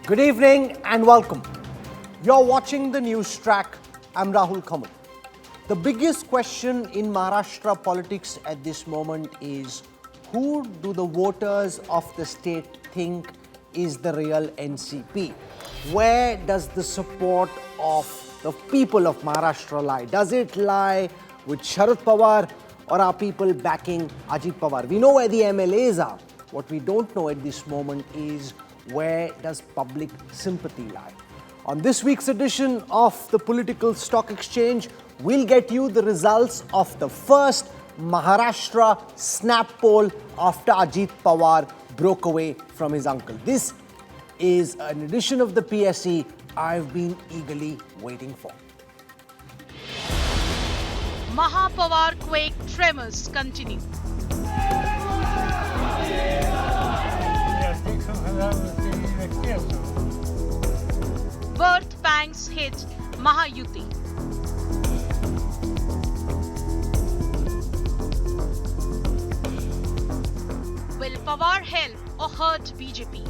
Good evening and welcome. You're watching the news track. I'm Rahul Kamal. The biggest question in Maharashtra politics at this moment is who do the voters of the state think is the real NCP? Where does the support of the people of Maharashtra lie? Does it lie with Sharad Pawar or are people backing Ajit Pawar? We know where the MLAs are. What we don't know at this moment is where does public sympathy lie? On this week's edition of the Political Stock Exchange, we'll get you the results of the first Maharashtra snap poll after Ajit Pawar broke away from his uncle. This is an edition of the PSE I've been eagerly waiting for. Maha Pawar Quake tremors continue. Birth pangs hit Mahayuti. Will Pawar help or hurt BJP?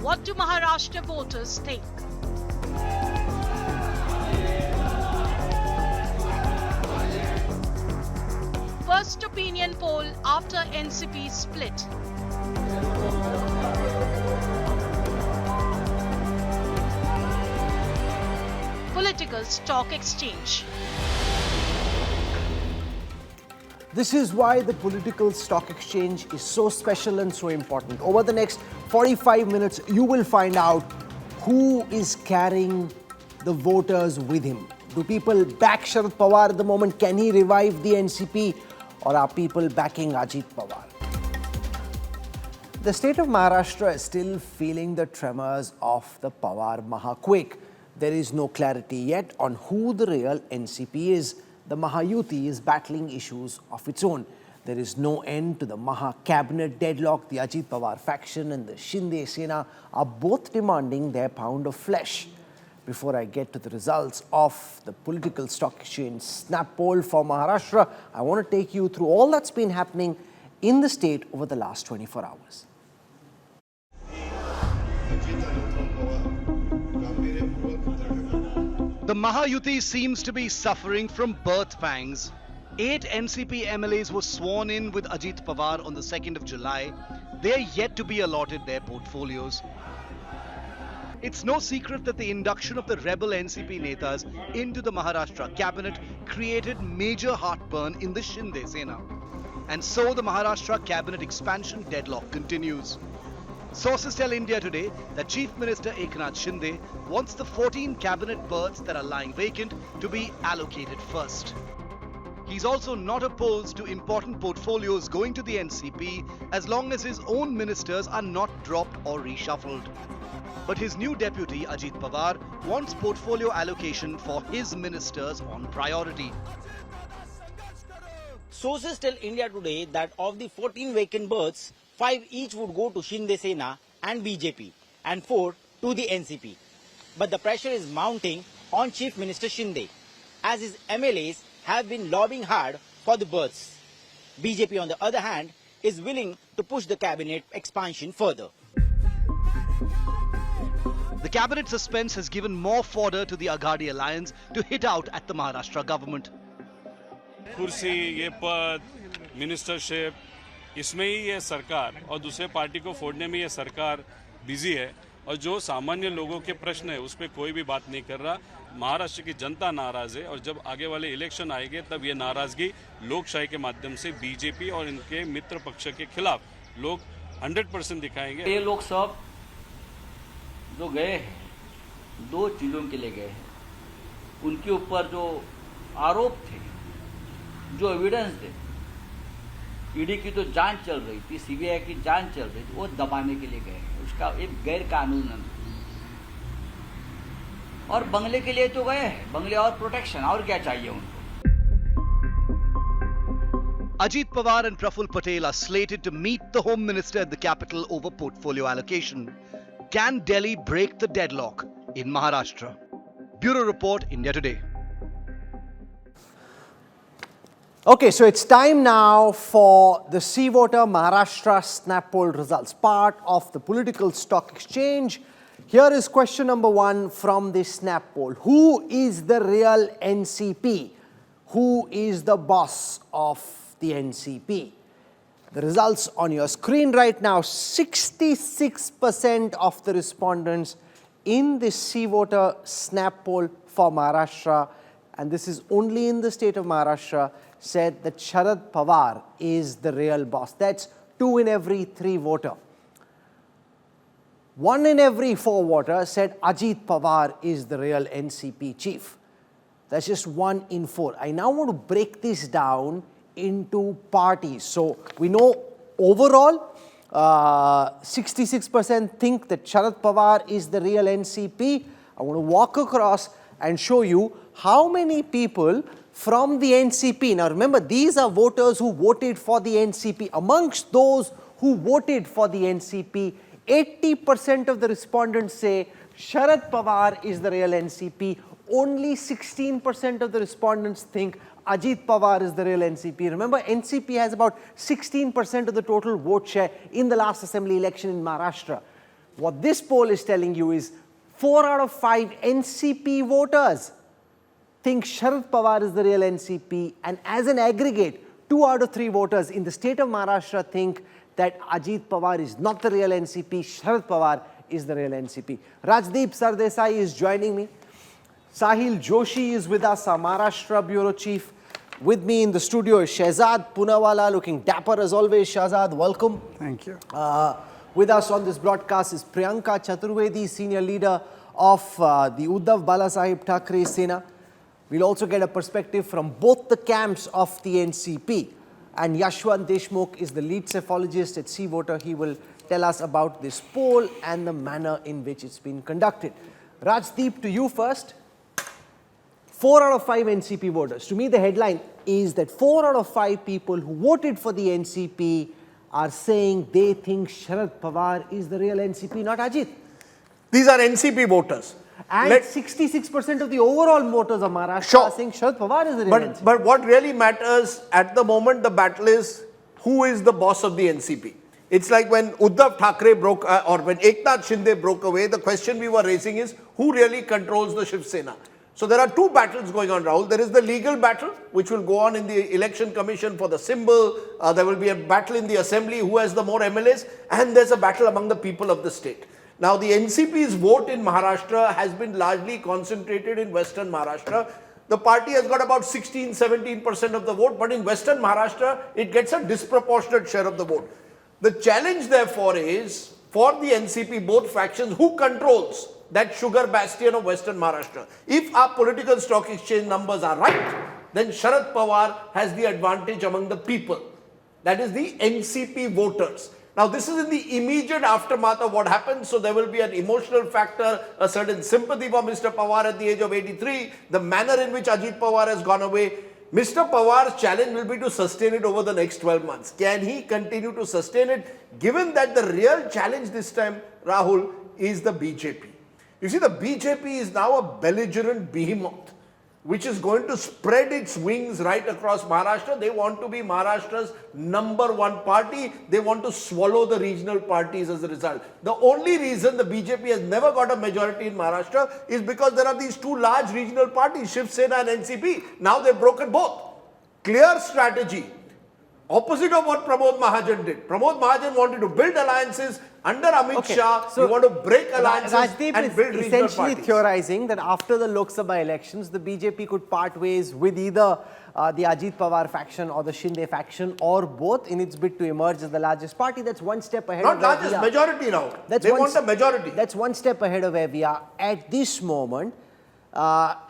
What do Maharashtra voters think? First opinion poll after NCP split. Political Stock Exchange. This is why the Political Stock Exchange is so special and so important. Over the next 45 minutes, you will find out who is carrying the voters with him. Do people back Sharad Pawar at the moment? Can he revive the NCP? Or are people backing Ajit Pawar? The state of Maharashtra is still feeling the tremors of the Pawar Maha Quake. There is no clarity yet on who the real NCP is. The Mahayuti is battling issues of its own. There is no end to the Maha cabinet deadlock. The Ajit Pawar faction and the Shinde Sena are both demanding their pound of flesh. Before I get to the results of the Political Stock Exchange snap poll for Maharashtra, I want to take you through all that's been happening in the state over the last 24 hours. The Mahayuti seems to be suffering from birth pangs. 8 NCP MLAs were sworn in with Ajit Pawar on the 2nd of July. They are yet to be allotted their portfolios. It's no secret that the induction of the rebel NCP netas into the Maharashtra cabinet created major heartburn in the Shinde Sena. And so the Maharashtra cabinet expansion deadlock continues. Sources tell India Today that Chief Minister Eknath Shinde wants the 14 cabinet berths that are lying vacant to be allocated first. He's also not opposed to important portfolios going to the NCP as long as his own ministers are not dropped or reshuffled. But his new deputy, Ajit Pawar, wants portfolio allocation for his ministers on priority. Sources tell India Today that of the 14 vacant berths, 5 each would go to Shinde Sena and BJP and 4 to the NCP. But the pressure is mounting on Chief Minister Shinde, as his MLAs have been lobbying hard for the berths. BJP, on the other hand, is willing to push the cabinet expansion further. The cabinet suspense has given more fodder to the Aghadi alliance to hit out at the Maharashtra government. कुर्सी ये पद ministership इसमें ही ये सरकार और दूसरे party को फोड़ने में ये सरकार बिजी है और जो सामान्य लोगों के प्रश्न है उस पर कोई भी बात नहीं कर रहा। महाराष्ट्र की जनता नाराज है और जब आगे वाले इलेक्शन आएंगे तब ये नाराजगी लोकशाही के माध्यम से बीजेपी और इनके मित्र पक्ष के खिलाफ लोग 100% दिखाएंगे। ये लोग सब जो गए हैं 2 चीजों के लिए गए हैं। उनके ऊपर जो आरोप थे, जो एविडेंस थे, ईडी की तो जांच चल रही थी, सीबीआई की जांच चल रही थी, वो दबाने के लिए गए हैं। उसका एक गैर कानूनन और बंगले के लिए तो गए हैं, बंगले और प्रोटेक्शन, और क्या चाहिए उनको। Ajit Pawar and Praful Patel are slated to meet the Home Minister at the capital over portfolio allocation. Can Delhi break the deadlock in Maharashtra? Bureau Report, India Today. Okay, so it's time now for the Sea Voter Maharashtra snap poll results, part of the political stock exchange. Here is question number 1 from the snap poll. Who is the real NCP? Who is the boss of the NCP? The results on your screen right now. 66% of the respondents in the Sea Voter snap poll for Maharashtra, and this is only in the state of Maharashtra, said that Sharad Pawar is the real boss. That's 2 in every 3 voter. 1 in every 4 voters said Ajit Pawar is the real NCP chief. That's just 1 in 4. I now want to break this down into parties. So we know overall 66% think that Sharad Pawar is the real NCP. I want to walk across and show you how many people from the NCP. Now remember, these are voters who voted for the NCP. Amongst those who voted for the NCP, 80% of the respondents say Sharad Pawar is the real NCP. Only 16% of the respondents think Ajit Pawar is the real NCP. Remember, NCP has about 16% of the total vote share in the last assembly election in Maharashtra. What this poll is telling you is 4 out of 5 NCP voters think Sharad Pawar is the real NCP, and as an aggregate, 2 out of 3 voters in the state of Maharashtra think that Ajit Pawar is not the real NCP, Sharad Pawar is the real NCP. Rajdeep Sardesai is joining me. Sahil Joshi is with us, our Maharashtra Bureau Chief. With me in the studio is Shehzad Punawala, looking dapper as always. Shehzad, welcome. Thank you. With us on this broadcast is Priyanka Chaturvedi, senior leader of the Uddhav Balasaheb Thackeray Sena. We'll also get a perspective from both the camps of the NCP. And Yashwant Deshmukh is the lead cephalogist at Sea Voter. He will tell us about this poll and the manner in which it's been conducted. Rajdeep, to you first. 4 out of 5 NCP voters. To me, the headline is that 4 out of 5 people who voted for the NCP are saying they think Sharad Pawar is the real NCP, not Ajit. These are NCP voters. And 66% of the overall voters of Maharashtra are saying Sharad Pawar is the real NCP. But what really matters at the moment, the battle is who is the boss of the NCP. It's like when Uddhav Thackeray broke, or when Eknath Shinde broke away, the question we were raising is who really controls the Shiv Sena. So there are 2 battles going on, Rahul. There is the legal battle, which will go on in the election commission for the symbol. There will be a battle in the assembly, who has the more MLAs, and there's a battle among the people of the state. Now, the NCP's vote in Maharashtra has been largely concentrated in Western Maharashtra. The party has got about 16-17% of the vote, but in Western Maharashtra, it gets a disproportionate share of the vote. The challenge, therefore, is for the NCP, both factions, who controls that sugar bastion of Western Maharashtra. If our political stock exchange numbers are right, then Sharad Pawar has the advantage among the people. That is the NCP voters. Now, this is in the immediate aftermath of what happened, so there will be an emotional factor, a certain sympathy for Mr. Pawar at the age of 83, the manner in which Ajit Pawar has gone away. Mr. Pawar's challenge will be to sustain it over the next 12 months. Can he continue to sustain it, given that the real challenge this time, Rahul, is the BJP? You see, the BJP is now a belligerent behemoth, which is going to spread its wings right across Maharashtra. They want to be Maharashtra's #1 party. They want to swallow the regional parties as a result. The only reason the BJP has never got a majority in Maharashtra is because there are these 2 large regional parties, Shiv Sena and NCP. Now they've broken both. Clear strategy. Opposite of what Pramod Mahajan did. Pramod Mahajan wanted to build alliances. Under Amit Shah, you want to break alliances Rajdeep and build regional essentially parties. theorizing that after the Lok Sabha elections, the BJP could part ways with either the Ajit Pawar faction or the Shinde faction, or both, in its bid to emerge as the largest party. That's one step ahead Not of where largest, we are. majority now. That's They one want a majority. That's one step ahead of where we are. At this moment,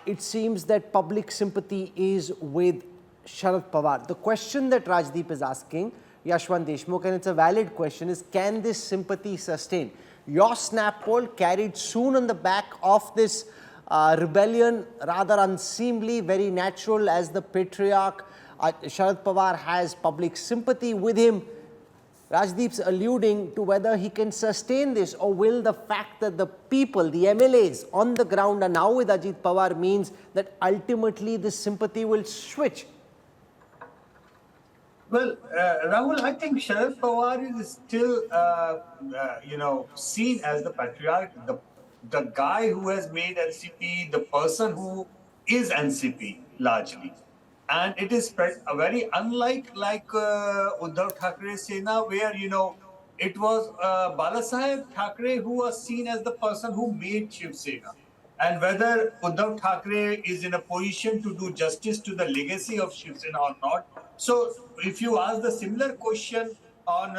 it seems that public sympathy is with Sharad Pawar. The question that Rajdeep is asking, Yashwant Deshmukh, and it's a valid question, is can this sympathy sustain? Your snap poll carried soon on the back of this rebellion, rather unseemly, very natural, as the patriarch. Sharad Pawar has public sympathy with him. Rajdeep's alluding to whether he can sustain this, or will the fact that the people, the MLAs on the ground are now with Ajit Pawar means that ultimately this sympathy will switch? Well, Rahul, I think Sharad Pawar is still, seen as the patriarch, the guy who has made NCP, the person who is NCP largely. And it is very unlike Uddhav Thackeray Sena, where, it was Balasaheb Thackeray who was seen as the person who made Shiv Sena. And whether Uddhav Thackeray is in a position to do justice to the legacy of Shiv Sena or not. So, if you ask the similar question on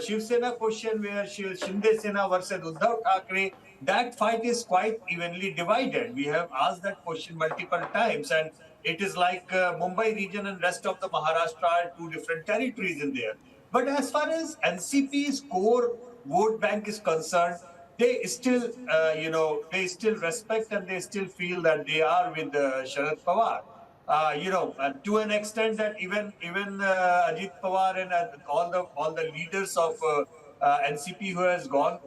Shiv Sena question where Shinde Sena versus Uddhav Thackeray, that fight is quite evenly divided. We have asked that question multiple times, and it is like Mumbai region and rest of the Maharashtra are two different territories in there. But as far as NCP's core vote bank is concerned, they still, they still respect and they still feel that they are with Sharad Pawar. To an extent that even Ajit Pawar and all the leaders of NCP who have gone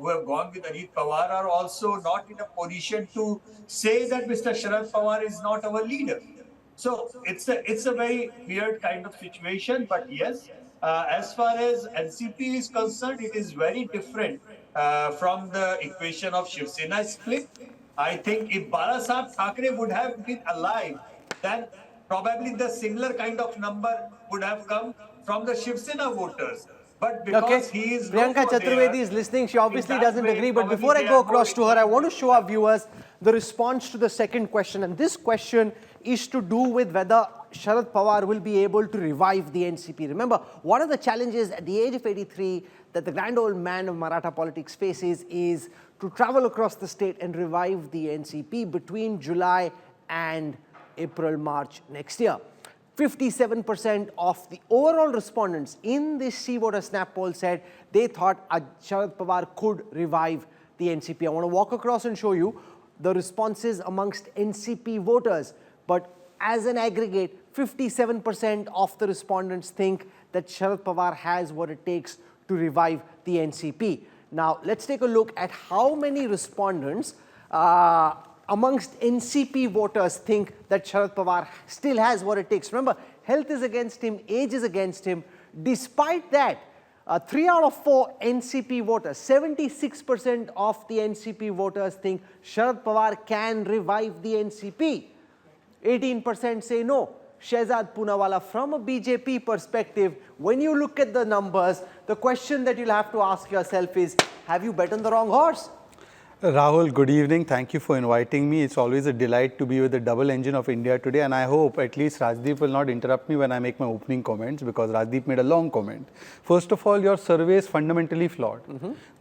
with Ajit Pawar are also not in a position to say that Mr. Sharad Pawar is not our leader. So it's a very weird kind of situation. But yes, as far as NCP is concerned, it is very different from the equation of Shiv Sena split. I think if Balasaheb Thackeray would have been alive, then probably the similar kind of number would have come from the Shiv Sena voters. But because he is Priyanka Chaturvedi is listening. She obviously doesn't agree. But before I go across to her, I want to show our viewers the response to the second question. And this question is to do with whether Sharad Pawar will be able to revive the NCP. Remember, one of the challenges at the age of 83 that the grand old man of Maratha politics faces is to travel across the state and revive the NCP between July and April, March next year. 57% of the overall respondents in this C-Voter Snap poll said they thought Sharad Pawar could revive the NCP. I want to walk across and show you the responses amongst NCP voters. But as an aggregate, 57% of the respondents think that Sharad Pawar has what it takes to revive the NCP. Now, let's take a look at how many respondents amongst NCP voters think that Sharad Pawar still has what it takes. Remember, health is against him, age is against him. Despite that, 3 out of 4 NCP voters, 76% of the NCP voters think Sharad Pawar can revive the NCP. 18% say no. Shehzad Poonawalla, from a BJP perspective, when you look at the numbers, the question that you'll have to ask yourself is, have you bet on the wrong horse? Rahul, good evening. Thank you for inviting me. It's always a delight to be with the double engine of India today, and I hope at least Rajdeep will not interrupt me when I make my opening comments, because Rajdeep made a long comment. First of all, your survey is fundamentally flawed.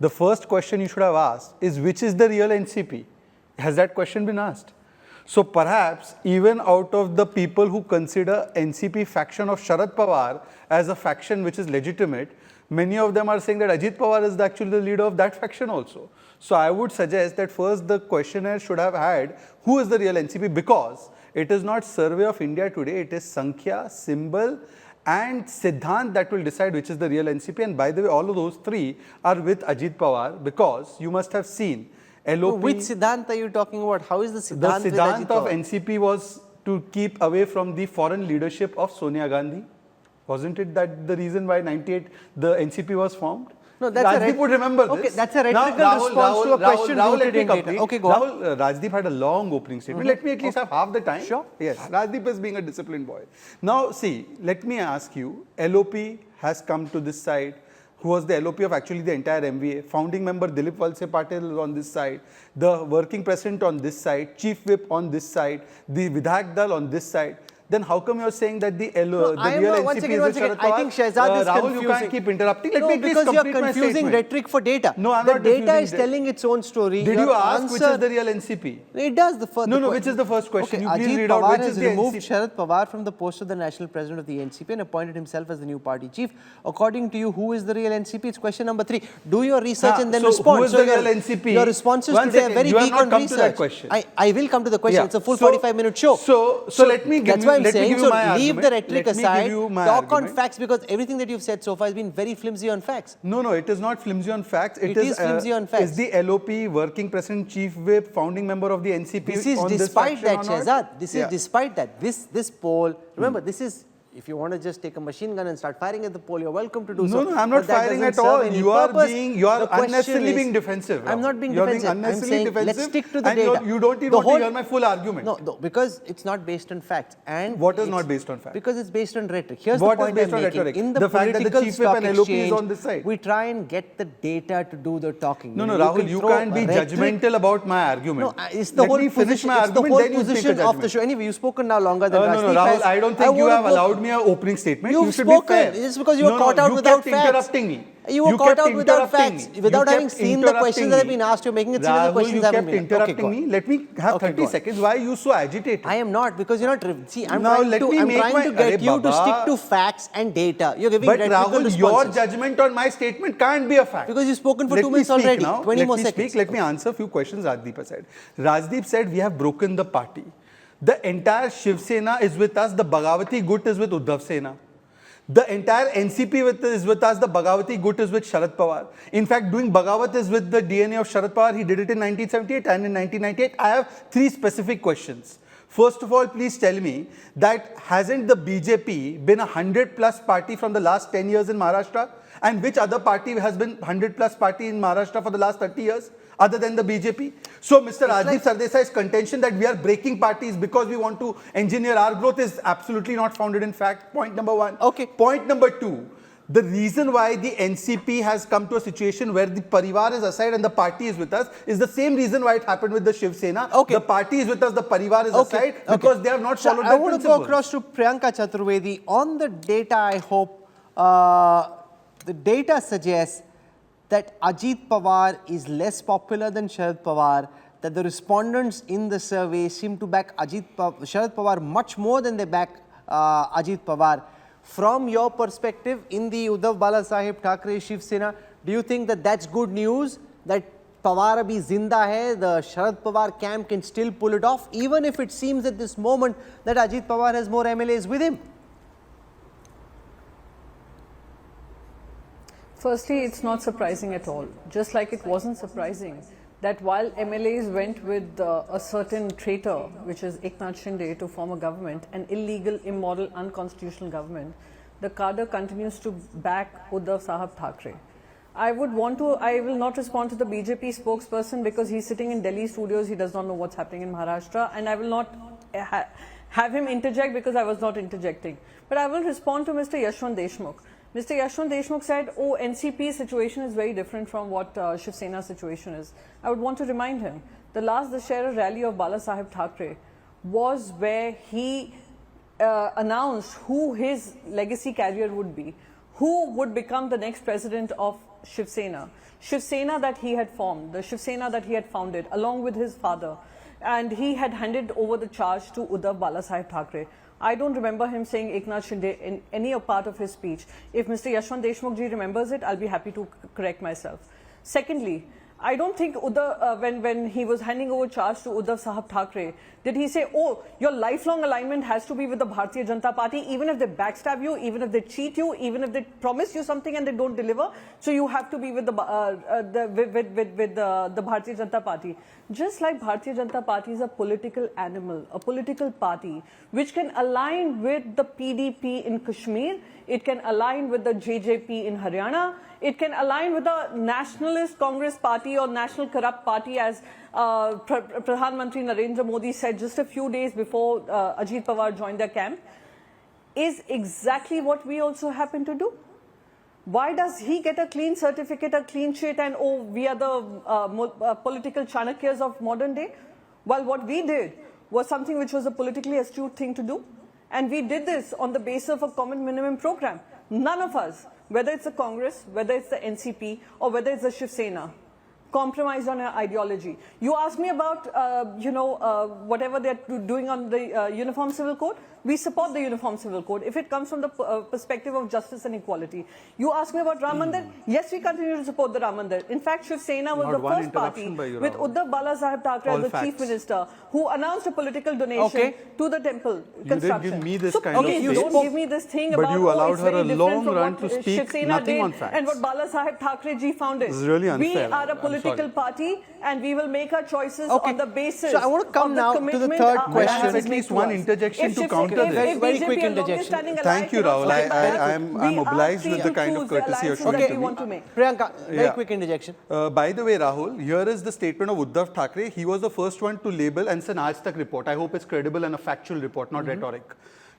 The first question you should have asked is, which is the real NCP? Has that question been asked? So perhaps even out of the people who consider NCP faction of Sharad Pawar as a faction which is legitimate, many of them are saying that Ajit Pawar is actually the leader of that faction also. So I would suggest that first the questionnaire should have had who is the real NCP, because it is not Survey of India today, it is Sankhya, Symbol and Siddhant that will decide which is the real NCP. And by the way, all of those three are with Ajit Pawar, because you must have seen LOP. Which Siddhant are you talking about? How is the Siddhant? The Siddhant of NCP was to keep away from the foreign leadership of Sonia Gandhi. Wasn't it that the reason why 98 the NCP was formed? No, that's Rajdeep would remember this. Okay, that's a rhetorical response to a question rooted in data. Okay, go on. Rahul, Rajdeep had a long opening statement. Let me at least have half the time. Sure. Yes, Rajdeep is being a disciplined boy. Now, see, let me ask you, LOP has come to this side, who was the LOP of actually the entire MVA. Founding member Dilip Valse Patel is on this side, the working president on this side, chief whip on this side, the Vidhayak Dal on this side. Then how come you're saying that the real NCP is with Sharad Pawar? I think Shehzad is Rahul, confusing. you can't keep interrupting. Let me at least because complete you're my confusing statement. rhetoric for data. No, I'm the not data confusing is telling its own story. Did Your you ask answer, which is the real NCP? It does. The first. No, which is the first question? Okay, You please Ajit read Pawar out which has is the removed NCP. Sharad Pawar from the post of the national president of the NCP and appointed himself as the new party chief. According to you, who is the real NCP? It's question number 3. Do your research and then respond. Who is the real NCP? Your responses One today second, are very you have weak not on come research. to that question. I will come to the question. Yeah. It's a full 45-minute show. So let me give That's you, why I'm let me saying, give you my leave argument. the rhetoric Let me aside. give you my Talk on argument. facts, because everything that you've said so far has been very flimsy on facts. No, it is not flimsy on facts. It is flimsy on facts. Is the LOP working president, chief whip, founding member of the NCP? This is on despite this that, Shehzad. This is despite that. This poll, remember, this is If you want to just take a machine gun and start firing at the pole, you're welcome to do No, so. no, I'm not But that firing doesn't at all. serve any You are purpose. you are The question unnecessarily is- being defensive. I'm not being You're defensive. being I'm unnecessarily saying defensive. let's stick to the and data. You don't even The want to whole- hear my full argument. No, because it's not based on facts. And What is it's- not based on facts? Because it's based on rhetoric. Here's What the is point based I'm on making. rhetoric? In the, The fact that the political chief whip stock and LOP is exchange, on this side. we try and get the data to do the talking. No, no, You Rahul, can you throw can't be rhetoric. judgmental about my argument. No, it's the Let whole me finish position, my it's the argument, whole then you speak a position of the judgment. show. Anyway, you've spoken now longer than No, Rajdeep Rahul, has. I don't think you wanna have go- allowed me an opening statement. You've You should spoken. be fair. It's because you were No, caught out you without kept facts. interrupting me. You were caught kept out without interrupting facts, me. without You having kept seen the questions interrupting that have me. been asked. You're making it seem the Rahul, questions you haven't kept been. interrupting me. Let me have Okay, 30 go on. seconds. Why are you so agitated? I am not, because you're not. See, I'm Now trying let to. me I'm make trying my- to get Arey you to Baba. stick to facts and data. You're giving But rhetorical Rahul, your responses. judgment on my statement can't be a fact. Because you've spoken for Let 2 me minutes speak already. now. 20 Let more me seconds. Speak. Let me answer a few questions Rajdeep has said. Rajdeep said we have broken the party. The entire Shiv Sena is with us. The Bhagavati Gut is with Uddhav Sena. The entire NCP is with us. The Bhagavati Gut is with Sharad Pawar. In fact, doing Bhagavat is with the DNA of Sharad Pawar. He did it in 1978 and in 1998. I have 3 specific questions. First of all, please tell me that hasn't the BJP been a 100+ party from the last 10 years in Maharashtra? And which other party has been 100+ party in Maharashtra for the last 30 years? Other than the BJP. So Mr. Rajdeep Sardesai's contention that we are breaking parties because we want to engineer our growth is absolutely not founded in fact. Point number 1. Okay. Point number 2. The reason why the NCP has come to a situation where the Parivar is aside and the party is with us is the same reason why it happened with the Shiv Sena. Okay. The party is with us, the Parivar is aside because they have not So followed I their want to principles. go across to Priyanka Chaturvedi. On the data, I hope the data suggests that Ajit Pawar is less popular than Sharad Pawar, that the respondents in the survey seem to back Sharad Pawar much more than they back Ajit Pawar. From your perspective, in the Uddhav Balasaheb Thackeray Shiv Sena, do you think that that's good news, that Pawar abhi zinda hai, the Sharad Pawar camp can still pull it off, even if it seems at this moment that Ajit Pawar has more MLAs with him? Firstly, it's not surprising at all. Just like it wasn't surprising that while MLAs went with a certain traitor, which is Eknath Shinde, to form a government, an illegal, immoral, unconstitutional government, the cadre continues to back Uddhav Sahab Thackeray. I will not respond to the BJP spokesperson because he's sitting in Delhi studios, he does not know what's happening in Maharashtra, and I will not have him interject because I was not interjecting. But I will respond to Mr. Yashwant Deshmukh. Mr. Yashwant Deshmukh said, oh, NCP's situation is very different from what Shiv Sena's situation is. I would want to remind him, the last Dussehra rally of Balasaheb Thackeray was where he announced who his legacy carrier would be, who would become the next president of Shiv Sena. Shiv Sena that he had formed, the Shiv Sena that he had founded along with his father, and he had handed over the charge to Uddhav Balasaheb Thackeray. I don't remember him saying Eknath Shinde in any part of his speech. If Mr. Yashwant Deshmukh ji remembers it, I'll be happy to correct myself. Secondly, I don't think when he was handing over charge to Uddhav Sahab Thackeray, did he say, oh, your lifelong alignment has to be with the Bharatiya Janata Party, even if they backstab you, even if they cheat you, even if they promise you something and they don't deliver, so you have to be with the Bharatiya Janata Party. Just like Bharatiya Janata Party is a political animal, a political party, which can align with the PDP in Kashmir, it can align with the JJP in Haryana, it can align with the Nationalist Congress Party or National Corrupt Party, as Pradhan Mantri Narendra Modi said just a few days before Ajit Pawar joined their camp, is exactly what we also happen to do. Why does he get a clean certificate, a clean sheet, and oh, we are the political Chanakyas of modern day? While what we did was something which was a politically astute thing to do. And we did this on the basis of a common minimum program. None of us, whether it's the Congress, whether it's the NCP, or whether it's the Shiv Sena, compromised on our ideology. You ask me about, whatever they're doing on the Uniform Civil Code. We support the Uniform Civil Code if it comes from the perspective of justice and equality. You ask me about Ram Mandir. Yes, we continue to support the Ram Mandir. In fact, Shiv Sena was the first party with Uddhav Balasaheb Thackeray as the Chief Minister who announced a political donation to the temple construction. You did give me this kind of you space, don't give me this thing but about you allowed it's her very a long different from run what to speak Shiv Sena nothing did on facts. and what Balasaheb Thackeray ji founded. This is really unfair. We are a political political party, and we will make our choices Okay. on the basis. So I want to come of the now to the commitment third our question. alliances At make least to one us. interjection to If counter if this. Very BJP, quick a interjection. longest-standing Thank you, alliance, Rahul. cannot stand I'm that, we obliged are with the free to kind of choose the courtesy you're alliances showing that to we me. want to make. Priyanka, very Yeah. quick interjection. By the way, Rahul, here is the statement of Uddhav Thackeray. He was the first one to label, and it's an Aaj Tak report. I hope it's credible and a factual report, not rhetoric.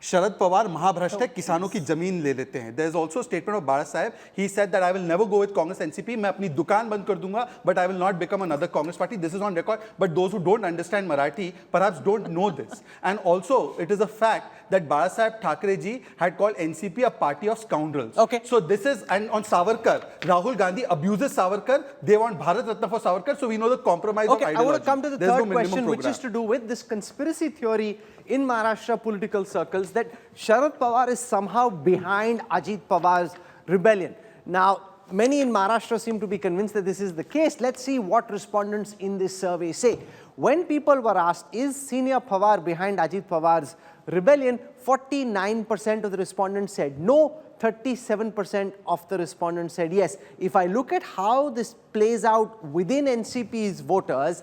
Sharad Pawar महाभ्रष्ट है, किसानों की जमीन ले लेते हैं. There is also a statement of Bala Sahib. He said that I will never go with Congress NCP. मैं अपनी दुकान बंद कर दूंगा, but I will not become another Congress party. This is on record. But those who don't understand Marathi perhaps don't know this. And also, it is a fact that Bala Sahib Thackeray ji had called NCP a party of scoundrels. Okay. So this is, and on Savarkar, Rahul Gandhi abuses Savarkar. They want Bharat Ratna for Savarkar. So we know the compromise of Okay, I ideology. want to come to the There's no third minimum question, which program. is to do with this conspiracy theory in Maharashtra political circles that Sharad Pawar is somehow behind Ajit Pawar's rebellion. Now, many in Maharashtra seem to be convinced that this is the case. Let's see what respondents in this survey say. When people were asked, is Senior Pawar behind Ajit Pawar's rebellion, 49% of the respondents said no, 37% of the respondents said yes. If I look at how this plays out within NCP's voters,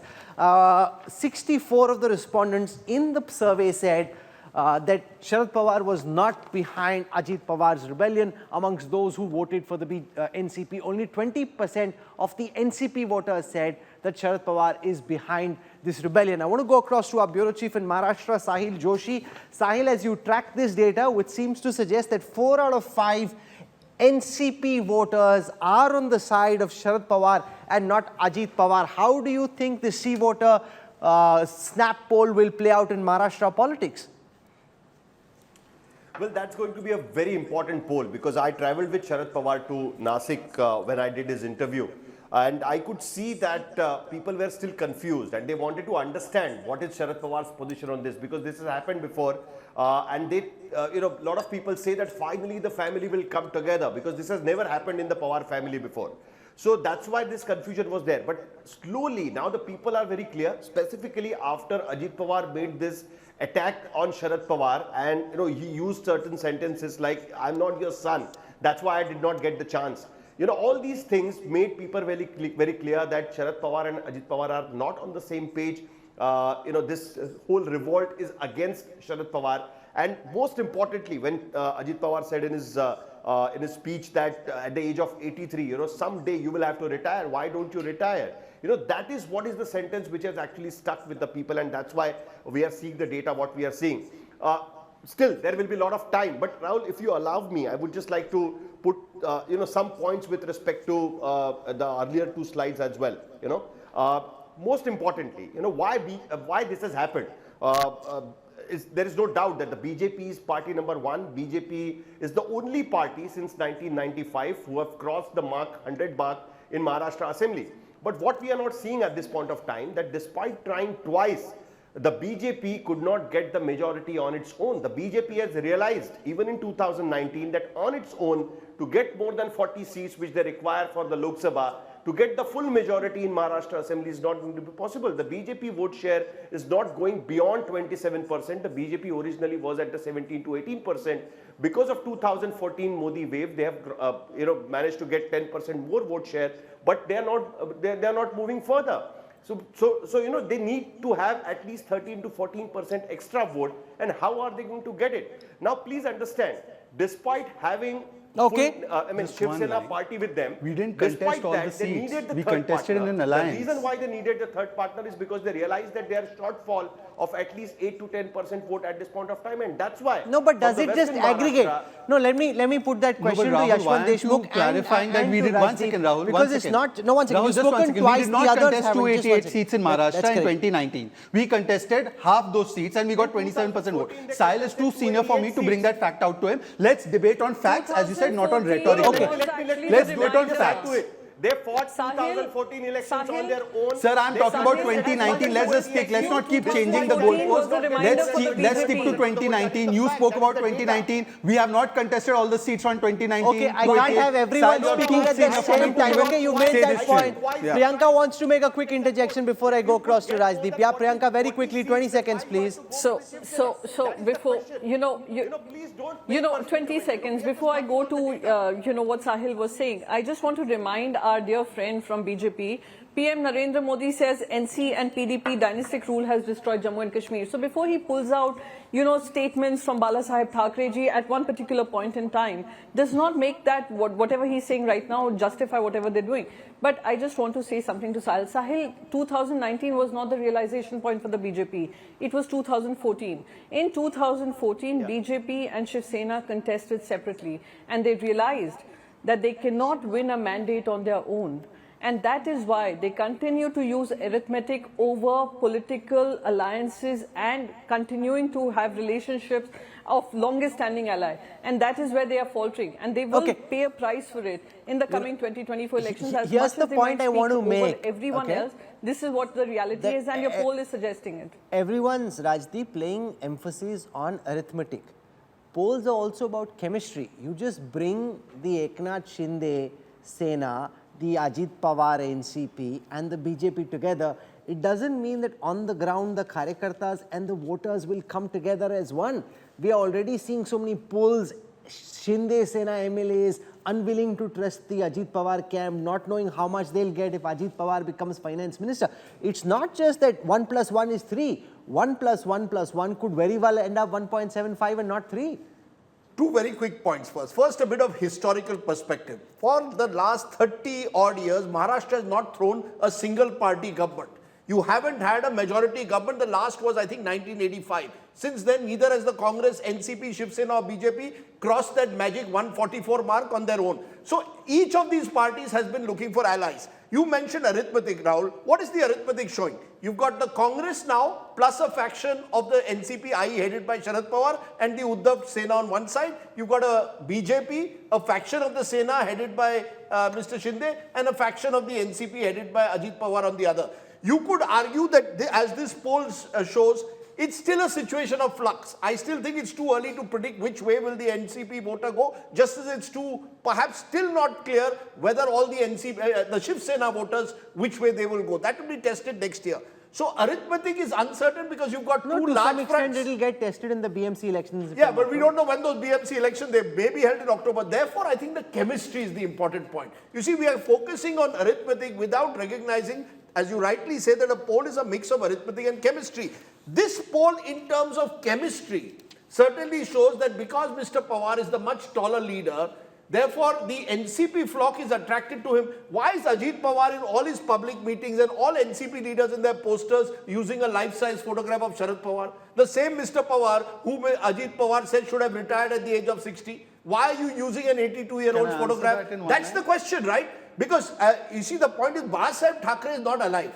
64 of the respondents in the survey said that Sharad Pawar was not behind Ajit Pawar's rebellion. Amongst those who voted for the NCP, only 20% of the NCP voters said that Sharad Pawar is behind this rebellion. I want to go across to our bureau chief in Maharashtra, Sahil Joshi. Sahil, as you track this data, which seems to suggest that 4 out of 5 NCP voters are on the side of Sharad Pawar and not Ajit Pawar, how do you think the C voter snap poll will play out in Maharashtra politics? Well, that's going to be a very important poll because I traveled with Sharad Pawar to Nasik when I did his interview. And I could see that people were still confused and they wanted to understand what is Sharad Pawar's position on this, because this has happened before. And they, a lot of people say that finally the family will come together because this has never happened in the Pawar family before. So that's why this confusion was there. But slowly now the people are very clear, specifically after Ajit Pawar made this attack on Sharad Pawar, and he used certain sentences like, I'm not your son, that's why I did not get the chance. All these things made people very clear that Sharad Pawar and Ajit Pawar are not on the same page. This whole revolt is against Sharad Pawar. And most importantly, when Ajit Pawar said in his speech that at the age of 83, someday you will have to retire. Why don't you retire? That is what is the sentence which has actually stuck with the people, and that's why we are seeing the data, what we are seeing. Still, there will be a lot of time. But Rahul, if you allow me, I would just like to put, some points with respect to the earlier 2 slides as well. Most importantly, why this has happened. There is no doubt that the BJP is party number 1. BJP is the only party since 1995 who have crossed the mark, 100 mark in Maharashtra Assembly. But what we are not seeing at this point of time, that despite trying twice, the BJP could not get the majority on its own. The BJP has realized, even in 2019, that on its own, to get more than 40 seats which they require for the Lok Sabha, to get the full majority in Maharashtra Assembly is not going to be possible. The BJP vote share is not going beyond 27%. The BJP originally was at the 17 to 18%. Because of 2014 Modi wave, they have managed to get 10% more vote share, but they are not moving further. So they need to have at least 13 to 14% extra vote. And how are they going to get it? Now, please understand, despite having Shiv Sena party with them, we didn't contest all the seats. We contested in an alliance. The reason why they needed the third partner is because they realized that they are shortfall of at least 8 to 10% vote at this point of time, and that's why. No, but does it just aggregate? No, let me put that question to Yashwant Deshmukh clarifying that we did one second, Rahul. Because it's not. No, one second. Rahul, You've spoken twice. We did not contest 288 seats in Maharashtra in 2019. We contested half those seats and we got 27% vote. Sahil is too senior for me to bring that fact out to him. Let's debate on facts, as you said, not on rhetoric. Okay, let's do it on facts. They fought 2014 elections on their own. Sir, I'm talking about 2019. Let's just stick. Let's not keep changing the goalposts. Let's stick to 2019. You spoke about 2019. We have not contested all the seats on 2019. Okay, I can't have everyone speaking at the same time. Okay, you made that point. Priyanka wants to make a quick interjection before I go across to Rajdeep. Yeah, Priyanka, very quickly, 20 seconds, please. So before, 20 seconds before I go to, what Sahil was saying, I just want to remind our dear friend from BJP PM Narendra Modi says NC and PDP dynastic rule has destroyed Jammu and Kashmir. So before he pulls out, statements from Balasaheb Thackeray ji at one particular point in time, does not make that whatever he's saying right now justify whatever they're doing. But I just want to say something to Sahil. Sahil, 2019 was not the realization point for the BJP. It was 2014. In 2014, BJP and Shiv Sena contested separately, and they realized that they cannot win a mandate on their own. And that is why they continue to use arithmetic over political alliances and continuing to have relationships of longest standing ally. And that is where they are faltering. And they will pay a price for it in the coming 2024 elections. As Here's much the as they point might I speak want to over make. Everyone else, this is what the reality is, and your poll is suggesting it. Everyone's, Rajdeep, playing emphasis on arithmetic. Polls are also about chemistry. You just bring the Eknath Shinde Sena, the Ajit Pawar NCP and the BJP together. It doesn't mean that on the ground the Karyakartas and the voters will come together as one. We are already seeing so many polls, Shinde Sena MLAs unwilling to trust the Ajit Pawar camp, not knowing how much they'll get if Ajit Pawar becomes finance minister. It's not just that 1 + 1 is 3. 1 + 1 + 1 could very well end up 1.75 and not 3. Two very quick points first. First, a bit of historical perspective. For the last 30 odd years, Maharashtra has not thrown a single party government. You haven't had a majority government. The last was, I think, 1985. Since then, neither has the Congress, NCP, Shiv Sena or BJP crossed that magic 144 mark on their own. So each of these parties has been looking for allies. You mentioned arithmetic, Rahul. What is the arithmetic showing? You've got the Congress now plus a faction of the NCP, i.e. headed by Sharad Pawar, and the Uddhav Sena on one side. You've got a BJP, a faction of the Sena headed by Mr. Shinde, and a faction of the NCP headed by Ajit Pawar on the other. You could argue that as this poll shows, it's still a situation of flux. I still think it's too early to predict which way will the NCP voter go, just as it's perhaps still not clear whether all the NCP, the Shiv Sena voters, which way they will go. That will be tested next year. So arithmetic is uncertain because you've got two large to some extent fronts. it will get tested in the BMC elections. Yeah, but we don't know when those BMC elections, they may be held in October. Therefore, I think the chemistry is the important point. You see, we are focusing on arithmetic without recognizing, as you rightly say, that a poll is a mix of arithmetic and chemistry. This poll, in terms of chemistry, certainly shows that because Mr. Pawar is the much taller leader, therefore the NCP flock is attracted to him. Why is Ajit Pawar in all his public meetings and all NCP leaders in their posters using a life-size photograph of Sharad Pawar? The same Mr. Pawar, whom Ajit Pawar said should have retired at the age of 60. Why are you using an 82-year-old photograph? That's the question, right? Because you see, the point is Balasaheb Thackeray is not alive.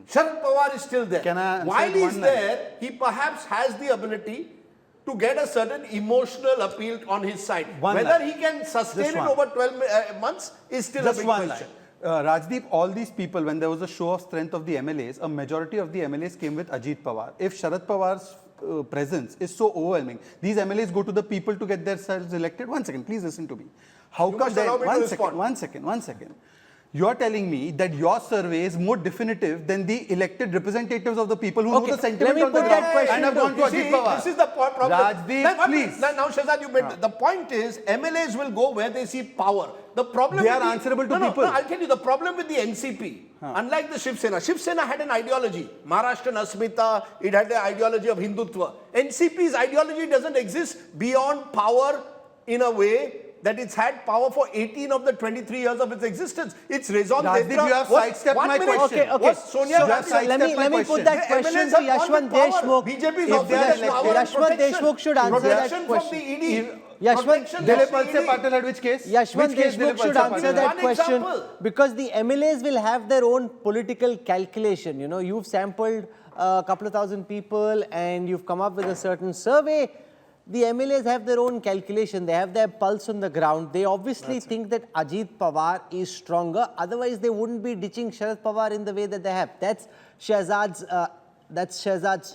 Sharad Pawar is still there. While he's there, he perhaps has the ability to get a certain emotional appeal on his side. Whether he can sustain it over 12 months is still a big question. Rajdeep, all these people, when there was a show of strength of the MLAs, a majority of the MLAs came with Ajit Pawar. If Sharad Pawar's presence is so overwhelming, these MLAs go to the people to get themselves elected. One second, please listen to me. How come then, one second. You are telling me that your survey is more definitive than the elected representatives of the people who know the sentiment on the ground and have gone to Ajit Pawar. This is the problem. Rajdeep, please. Now, Shahzad, you made the point is MLAs will go where they see power. The problem they are answerable to people. No, I'll tell you the problem with the NCP. Unlike the Shiv Sena had an ideology. Maharashtra Asmita, it had the ideology of Hindutva. NCP's ideology doesn't exist beyond power in a way that it's had power for 18 of the 23 years of its existence. It's raison d'etre. You have sidestepped my question. Let me put that question to Yashwant Deshmukh. BJP is offering power and Yashwant Deshmukh should answer that question. Yashwant Deshmukh should answer that question because the MLAs will have their own political calculation. You know, you've sampled a couple of thousand people and you've come up with a certain survey. The MLAs have their own calculation. They have their pulse on the ground. They obviously think that Ajit Pawar is stronger. Otherwise, they wouldn't be ditching Sharad Pawar in the way that they have. That's Shahzad's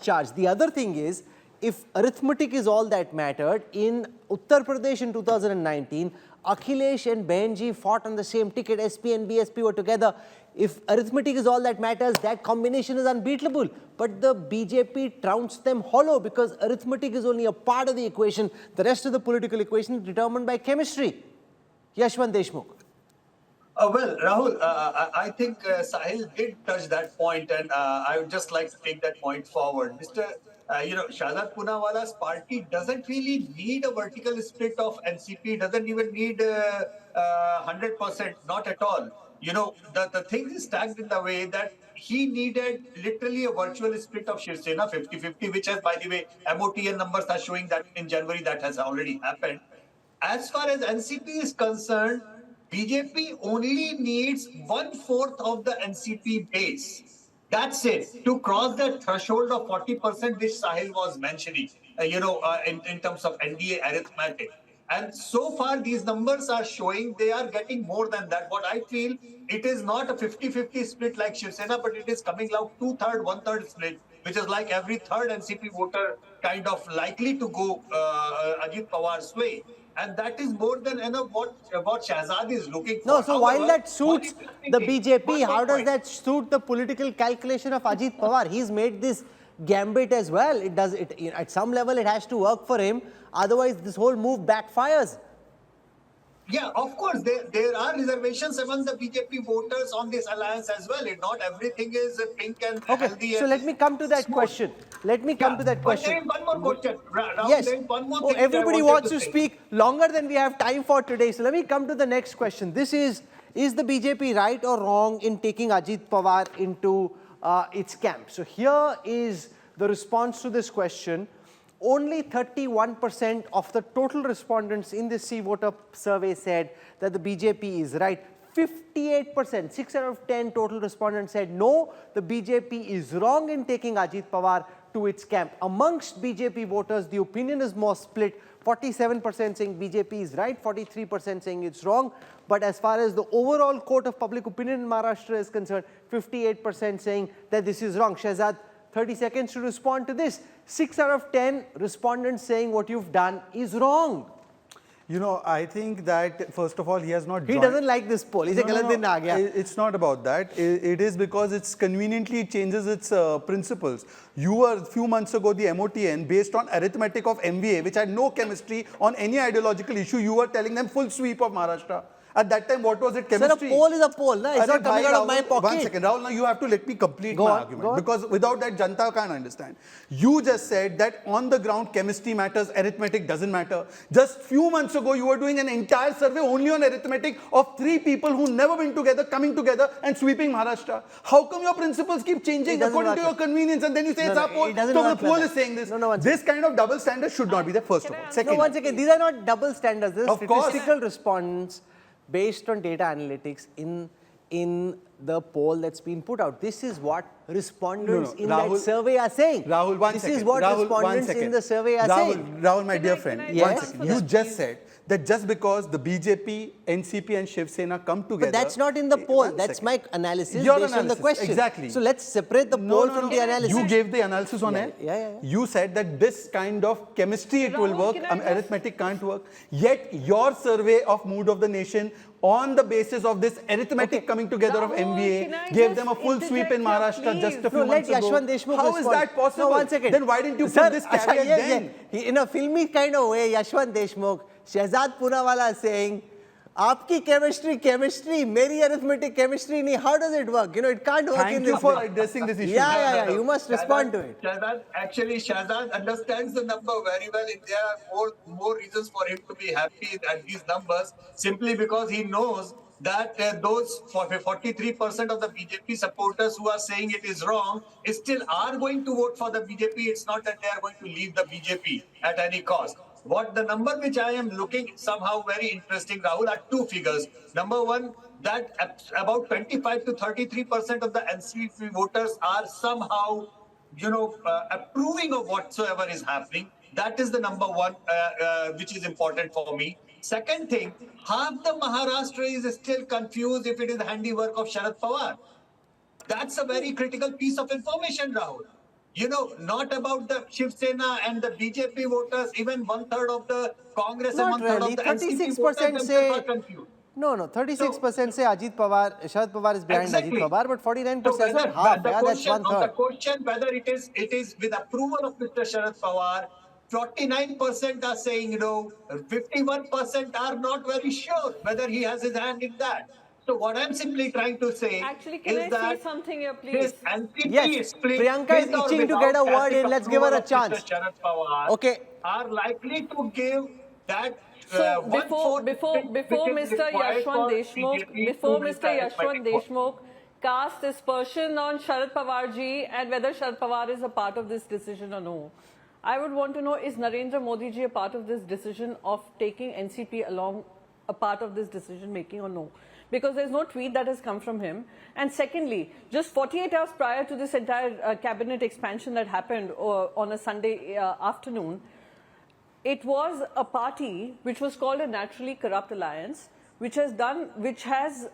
charge. The other thing is, if arithmetic is all that mattered, in Uttar Pradesh in 2019, Akhilesh and Benji fought on the same ticket. SP and BSP were together. If arithmetic is all that matters, that combination is unbeatable. But the BJP trounced them hollow because arithmetic is only a part of the equation. The rest of the political equation is determined by chemistry. Yashwant Deshmukh. Well, Rahul, I think Sahil did touch that point, and I would just like to take that point forward. Shahzad Poonawala's party doesn't really need a vertical split of NCP, doesn't even need 100%, not at all. The thing is stacked in the way that he needed literally a virtual split of Shiv Sena 50-50, which has, by the way, MOTN numbers are showing that in January that has already happened. As far as NCP is concerned, BJP only needs 1/4 of the NCP base. That's it. To cross that threshold of 40%, which Sahil was mentioning, in terms of NDA arithmetic. And so far, these numbers are showing they are getting more than that. What I feel, it is not a 50-50 split like Shiv Sena, but it is coming like 2/3, 1/3 split, which is like every third NCP voter kind of likely to go Ajit Pawar's way. And that is more than enough what Shahzad is looking for. No, so while However, that suits the BJP, one how more does point. that suit the political calculation of Ajit Pawar? He's made this gambit as well. At some level it has to work for him. Otherwise, this whole move backfires. Yeah, of course, there are reservations among the BJP voters on this alliance as well. Not everything is pink and Okay, healthy. so And let me come to that smooth. question. Let me come to that But there question. is one more question. Rahul, Yes. there is one more Oh, thing everybody I wanted wants to say. speak longer than we have time for today. So let me come to the next question. This is the BJP right or wrong in taking Ajit Pawar into its camp? So here is the response to this question. Only 31% of the total respondents in this C-voter survey said that the BJP is right. 58%, 6 out of 10 total respondents said no, the BJP is wrong in taking Ajit Pawar to its camp. Amongst BJP voters, the opinion is more split. 47% saying BJP is right, 43% saying it's wrong. But as far as the overall court of public opinion in Maharashtra is concerned, 58% saying that this is wrong. Shahzad, 30 seconds to respond to this. 6 out of 10 respondents saying what you've done is wrong. You know, I think that, first of all, he has not He joined. doesn't like this poll. He said, "Galat din aa gaya." It's not about that. It is because it's conveniently changes its principles. You were, a few months ago, the MOTN, based on arithmetic of MVA, which had no chemistry on any ideological issue, you were telling them full sweep of Maharashtra. At that time, what was it? Chemistry. Sir, a poll is a poll. No? It's not coming out of my pocket. 1 second, Rahul, now you have to let me complete Go my on, argument. go on. Because without that, Janta can't understand. You just said that on the ground, chemistry matters, arithmetic doesn't matter. Just few months ago, you were doing an entire survey only on arithmetic of 3 people who never been together, coming together and sweeping Maharashtra. How come your principles keep changing according to your convenience? And then you say it's our poll. it doesn't So the work like poll that. is saying this. No, This kind of double standard should not be there, first of all. Second, No, one second. These are not double standards. These are Of course. statistical respondents based on data analytics in the poll that's been put out. This is what respondents in Rahul, that survey are saying. Rahul, one this second. is what Rahul, respondents in the survey are saying. Rahul, my dear friend, I Yes. one second. You just said that just because the BJP, NCP and Shiv Sena come together... But that's not in the poll. One That's second. my analysis Your based on the analysis, question. exactly. So let's separate the poll from the analysis. You gave the analysis on air. Yeah. You said that this kind of chemistry it will Rahul, work, can I just- arithmetic can't work. Yet your survey of mood of the nation on the basis of this arithmetic coming together of Rahul, can MVA I gave just them a full sweep in interject here, Maharashtra just a please? few No, let months ago. Yashwant Deshmukh How is respond. that possible? No, 1 second. Then why didn't you Sir, put this caveat then? In a filmy kind of way, Yashwant Deshmukh, Shahzad Poonawala is saying, Aapki chemistry, meri arithmetic chemistry nahi. How does it work? It can't work in Thank this you for way. addressing this issue. Yeah. You must respond to it. Shahzad understands the number very well. There are more reasons for him to be happy at these numbers, simply because he knows that those 43% of the BJP supporters who are saying it is wrong still are going to vote for the BJP. It's not that they are going to leave the BJP at any cost. What the number which I am looking somehow very interesting, Rahul, are 2 figures. Number one, that about 25 to 33% of the NCP voters are somehow, approving of whatsoever is happening. That is the number one, which is important for me. Second thing, half the Maharashtra is still confused if it is the handiwork of Sharad Pawar. That's a very critical piece of information, Rahul. Not about the Shiv Sena and the BJP voters, even 1/3 of the Congress Not and 1/3 really. of the NCP 36% voters say... are confused. No, 36% say Ajit Pawar, Sharad Pawar is behind Exactly. Ajit Pawar, but 49% So is not whether half. the Yeah, that's question, 1/3. the question whether it is with approval of Mr. Sharad Pawar, 49% are saying no, 51% are not very sure whether he has his hand in that. So what I'm simply trying to say Actually, can I is that say something here, this please? NCP Yes, split, Priyanka is with or itching to get a without word tacit in. Let's give her approval a of Mr. chance. Sharad Pawar, Okay. are likely to give that So one-fourth before split which is Mr. required Yashwant for Deshmukh, BJP to win the arithmetic vote. cast aspersion on Sharad Pawar ji and whether Sharad Pawar is a part of this decision or no, I would want to know, is Narendra Modi ji a part of this decision of taking NCP along, a part of this decision making or no? Because there's no tweet that has come from him. And secondly, just 48 hours prior to this entire cabinet expansion that happened on a Sunday afternoon, it was a party which was called a naturally corrupt alliance, which has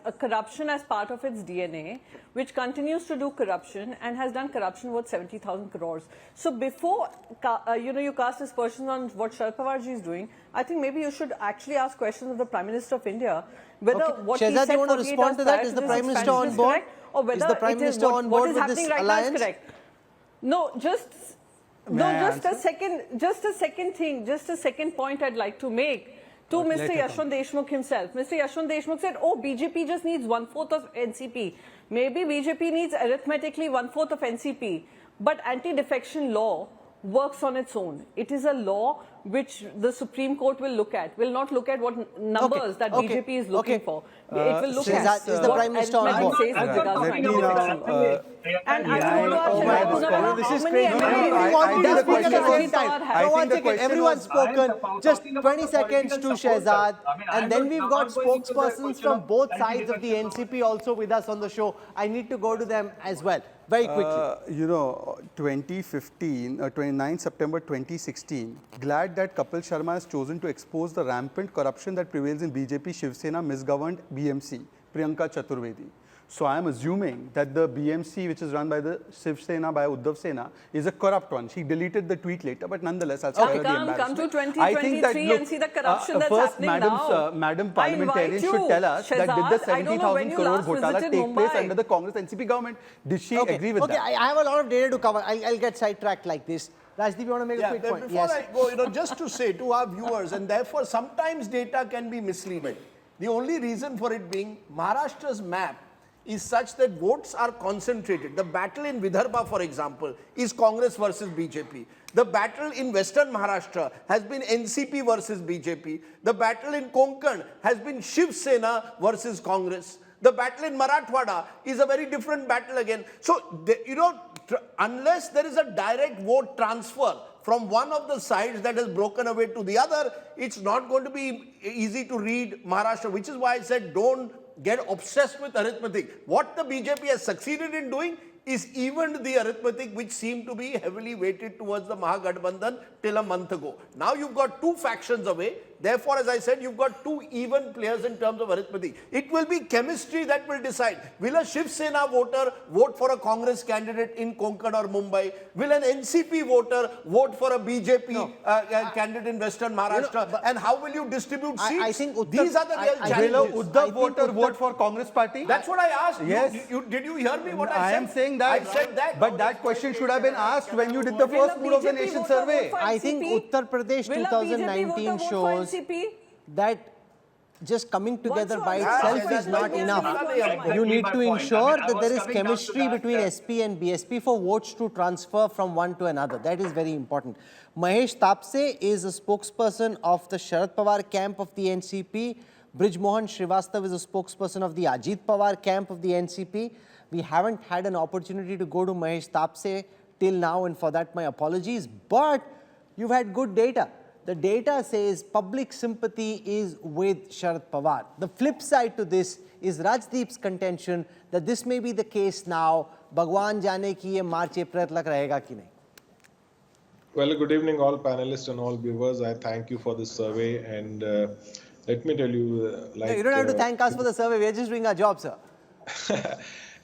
a corruption as part of its DNA, which continues to do corruption and has done corruption worth 70,000 crores. So before you cast aspersions on what Sharad Pawar ji is doing, I think maybe you should actually ask questions of the Prime Minister of India whether what Shehzad, he said you want to 48 respond hours to that? prior Is the this Prime Minister expansion on is board? correct, or whether Is the Prime it is Minister on what board is with happening this right now is alliance? correct. No, just a second point I'd like to make to Mr. Yashwant Deshmukh himself. Mr. Yashwant Deshmukh said, oh, BJP just needs 1/4 of NCP. Maybe BJP needs arithmetically 1/4 of NCP, but anti-defection law works on its own. It is a law which the Supreme Court will look at, will not look at what numbers that BJP is looking for. It will look at is the Prime Minister on board? says with regards to anti-defection. And I want to ask Shehzad Poonavala, This how is many crazy. MLAs We want you to does speak at the Mr. same time. Pawar have? No, one second. Everyone's spoken. Just 20 seconds to Shehzad. And then we've got spokespersons from both sides of the NCP also with us on the show. I need to go to them as well. Very quickly. 29 September 2016, glad that Kapil Sharma has chosen to expose the rampant corruption that prevails in BJP Shiv Sena misgoverned BMC, Priyanka Chaturvedi. So I am assuming that the BMC, which is run by the Shiv Sena, by Uddhav Sena, is a corrupt one. She deleted the tweet later, but nonetheless, I'll spare her the embarrassment. Come to 2023 and see the corruption that's happening now. Madam Parliamentarian should tell us that did the 70,000 crore ghotala take place under the Congress NCP government? Did she agree with that? Okay, I have a lot of data to cover. I'll get sidetracked like this. Rajdeep, you want to make a quick point? Before I go, just to say to our viewers, and therefore sometimes data can be misleading. The only reason for it being Maharashtra's map is such that votes are concentrated. The battle in Vidarbha, for example, is Congress versus BJP. The battle in Western Maharashtra has been NCP versus BJP. The battle in Konkan has been Shiv Sena versus Congress. The battle in Marathwada is a very different battle again. So, unless there is a direct vote transfer from one of the sides that has broken away to the other, it's not going to be easy to read Maharashtra, which is why I said don't get obsessed with arithmetic. What the BJP has succeeded in doing is evened the arithmetic, which seemed to be heavily weighted towards the Mahagathbandhan till a month ago. Now you've got two factions away. Therefore, as I said, you've got two even players in terms of arithmetic. It will be chemistry that will decide. Will a Shiv Sena voter vote for a Congress candidate in Konkan or Mumbai? Will an NCP voter vote for a BJP candidate in Western Maharashtra? And how will you distribute seats? I think these are the real challenges. Will a Uddhav voter vote for Congress party? That's what I asked. Yes. Did you hear me what I said? I am saying that. I said that. But that question should have been asked when you did the first Mood of the Nation survey. I think Uttar Pradesh 2019 shows that just coming together by itself is not enough. You need to ensure that there is chemistry between SP and BSP for votes to transfer from one to another. That is very important. Mahesh Tapse is a spokesperson of the Sharad Pawar camp of the NCP. Brij Mohan Srivastav is a spokesperson of the Ajit Pawar camp of the NCP. We haven't had an opportunity to go to Mahesh Tapse till now, and for that my apologies. But you've had good data. The data says public sympathy is with Sharad Pawar. The flip side to this is Rajdeep's contention that this may be the case now. Bhagwan jane ki ye March April tak rahega ki nahi. Well, good evening all panelists and all viewers. I thank you for this survey, and let me tell you, No, you don't have to thank us for the survey. We're just doing our job, sir.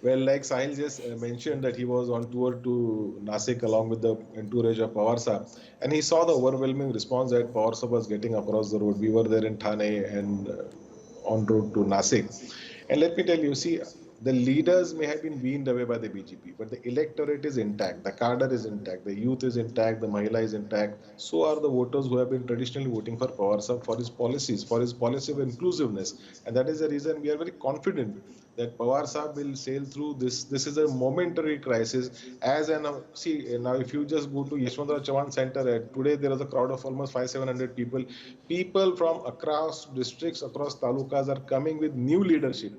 Well, like Sahil just mentioned that he was on tour to Nasik along with the entourage of Pawar Saab, and he saw the overwhelming response that Pawar Saab was getting across the road. We were there in Thane and en route to Nasik. And let me tell you, see, The leaders may have been weaned away by the BJP, but the electorate is intact, the cadre is intact, the youth is intact, the Mahila is intact. So are the voters who have been traditionally voting for Pawar Sahib for his policies, for his policy of inclusiveness. And that is the reason we are very confident that Pawar Sahib will sail through this. This is a momentary crisis. Now if you just go to Yashwantrao Chavan Center, today there is a crowd of almost 500-700 people. People from across districts, across talukas are coming with new leadership.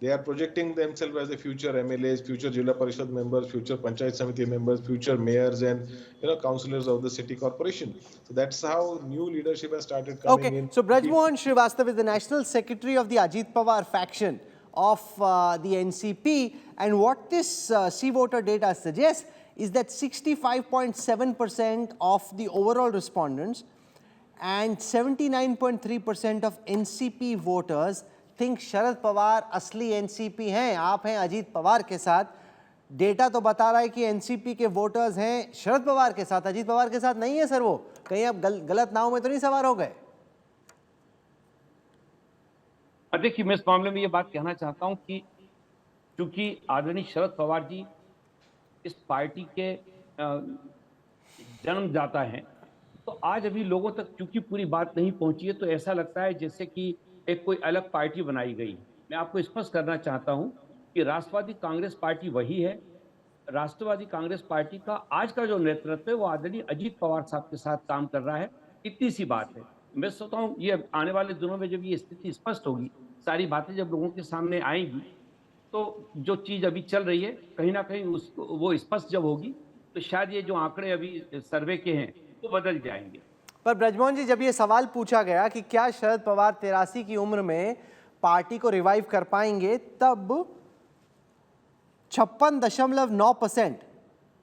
They are projecting themselves as the future MLAs, future Jilla Parishad members, future Panchayat Samiti members, future mayors and councillors of the city corporation. So that's how new leadership has started coming in. So Braj Mohan Srivastav is the National Secretary of the Ajit Pawar faction of the NCP, and what this C-voter data suggests is that 65.7% of the overall respondents and 79.3% of NCP voters think Sharad Pawar असली NCP हैं, आप हैं अजीत पवार के साथ। Data तो बता रहा है कि एनसीपी के वोटर्स हैं शरद पवार के साथ, अजीत पवार के साथ नहीं है सर। वो कहीं आप गलत नाव में तो नहीं सवार हो गए? देखिए, मैं इस मामले में ये बात कहना चाहता हूं कि क्योंकि आदरणीय शरद पवार जी इस पार्टी के जन्मदाता हैं, तो आज अभी लोगों तक चूंकि पूरी बात नहीं पहुंची है, तो ऐसा लगता है जैसे कि एक कोई अलग पार्टी बनाई गई। मैं आपको स्पष्ट करना चाहता हूं कि राष्ट्रवादी कांग्रेस पार्टी वही है। राष्ट्रवादी कांग्रेस पार्टी का आज का जो नेतृत्व है वो आदरणीय अजीत पवार साहब के साथ काम कर रहा है। इतनी सी बात है। मैं सोचता हूं ये आने वाले दिनों में जब ये स्थिति स्पष्ट होगी, सारी बातें जब लोगों के सामने आएंगी, तो जो चीज अभी चल रही है कहीं ना कहीं वो स्पष्ट जब होगी, तो शायद ये जो आंकड़े अभी सर्वे के हैं वो बदल जाएंगे। पर ब्रजमोहन जी, जब ये सवाल पूछा गया कि क्या शरद पवार 83 की उम्र में पार्टी को रिवाइव कर पाएंगे, तब 56.9%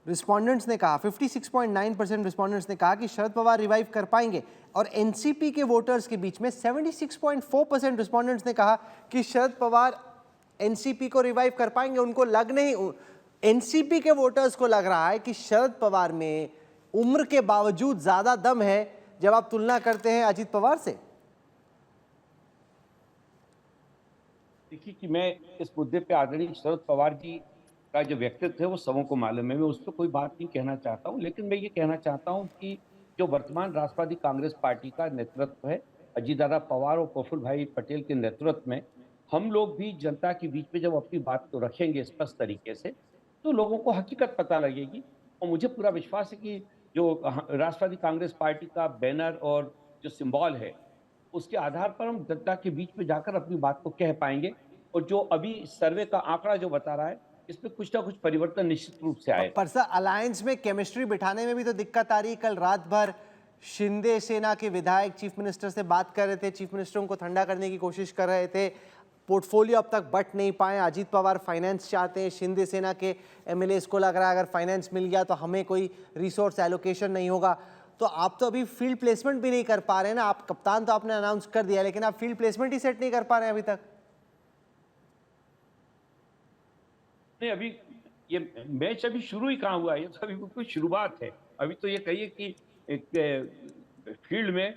रिस्पोंडेंट्स ने कहा, 56.9% रिस्पोंडेंट्स ने कहा कि शरद पवार रिवाइव कर पाएंगे, और एनसीपी के वोटर्स के बीच में 76.4% रिस्पोंडेंट्स ने कहा कि शरद पवार एनसीपी को रिवाइव कर पाएंगे। उनको लग नहीं, एनसीपी के वोटर्स को लग रहा है कि शरद पवार में उम्र के बावजूद ज्यादा दम है जब आप तुलना करते हैं अजीत पवार से। देखिए कि मैं इस मुद्दे पे आदरणीय शरद पवार जी का जो व्यक्तित्व है वो सबों को मालूम है, मैं उस पर कोई बात नहीं कहना चाहता हूं, लेकिन मैं ये कहना चाहता हूं कि जो वर्तमान राष्ट्रवादी कांग्रेस पार्टी का नेतृत्व है अजीत दादा पवार और प्रफुल्ल भाई पटेल के नेतृत्व में, हम लोग भी जनता के बीच में जब अपनी बात को रखेंगे स्पष्ट तरीके से, तो लोगों को हकीकत पता लगेगी। और मुझे पूरा विश्वास है कि जो राष्ट्रवादी कांग्रेस पार्टी का बैनर और जो सिंबल है उसके आधार पर हम जनता के बीच में जाकर अपनी बात को कह पाएंगे। और जो अभी सर्वे का आंकड़ा जो बता रहा है, इसमें कुछ ना कुछ परिवर्तन निश्चित रूप से आए। पर सर, अलायंस में केमिस्ट्री बिठाने में भी तो दिक्कत आ रही। कल रात भर शिंदे सेना के विधायक चीफ मिनिस्टर से बात कर रहे थे, चीफ मिनिस्टर उनको ठंडा करने की कोशिश कर रहे थे। पोर्टफोलियो अब तक बट नहीं पाए। अजीत पवार फाइनेंस चाहते हैं, शिंदे सेना के एमएलएस को लग रहा है अगर फाइनेंस मिल गया तो हमें कोई रिसोर्स एलोकेशन नहीं होगा। तो आप तो अभी फील्ड प्लेसमेंट भी नहीं कर पा रहे हैं ना। आप कप्तान तो आपने अनाउंस कर दिया, लेकिन आप फील्ड प्लेसमेंट ही सेट नहीं कर पा रहे हैं अभी तक। नहीं, अभी ये मैच अभी शुरू ही कहाँ हुआ है, ये तो अभी कोई शुरुआत है। अभी तो ये कहिए कि एक फील्ड में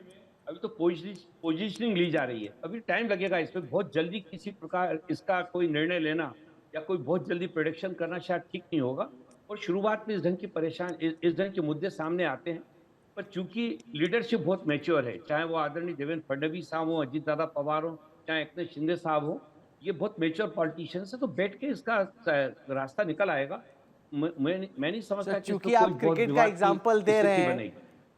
अभी तो पोजीशनिंग ली जा रही है, अभी टाइम लगेगा इसमें। बहुत जल्दी किसी प्रकार इसका कोई निर्णय लेना या कोई बहुत जल्दी प्रेडिक्शन करना शायद ठीक नहीं होगा। और शुरुआत में इस ढंग की इस ढंग के मुद्दे सामने आते हैं, पर चूंकि लीडरशिप बहुत मैच्योर है, चाहे वो आदरणीय देवेंद्र फडणवीस साहब हो, अजीत दादा पवार हो, चाहे एकनाथ शिंदे साहब हो, ये बहुत मेच्योर पॉलिटिशियंस है, तो बैठ के इसका रास्ता निकल आएगा। मैं नहीं समझता कि क्योंकि आप क्रिकेट का एग्जांपल दे रहे हैं,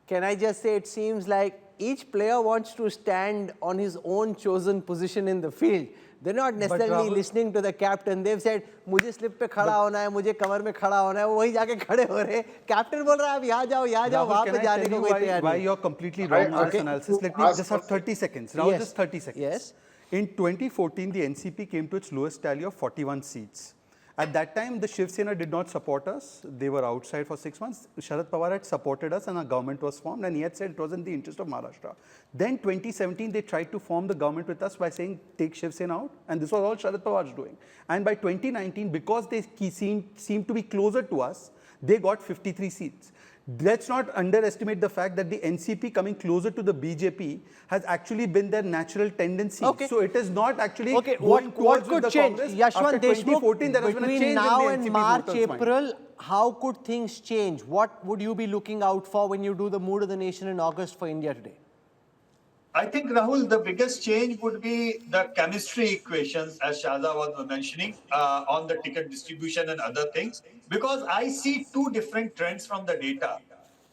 can I just say it seems like each player wants to stand on his own chosen position in the field. They're not necessarily listening to the captain. They've said मुझे slip पे खड़ा होना है, मुझे cover में खड़ा होना है, वो वहीं जाके खड़े हो रहे हैं। कैप्टन बोल रहा है आप यहाँ जाओ वहाँ पे जाने को कोई तैयार नहीं। Why you're completely wrong on this analysis? Let me just have 30 seconds. Now just 30 seconds. Yes. In 2014, the NCP came to its lowest tally of 41 seats. At that time, the Shiv Sena did not support us. They were outside for 6 months. Sharad Pawar had supported us and our government was formed, and he had said it was in the interest of Maharashtra. Then 2017, they tried to form the government with us by saying take Shiv Sena out, and this was all Sharad Pawar's doing. And by 2019, because they seemed to be closer to us, they got 53 seats. Let's not underestimate the fact that the NCP coming closer to the BJP has actually been their natural tendency. Okay. So it is not actually Okay, going what towards could the change? Congress. Yashwant After 2014, there has been a Deshmukh, change between now in the and NCP March, voters' mind. April, how could things change? What would you be looking out for when you do the Mood of the Nation in August for India Today? I think, Rahul, the biggest change would be the chemistry equations, as Shahza was mentioning, on the ticket distribution and other things, because I see two different trends from the data.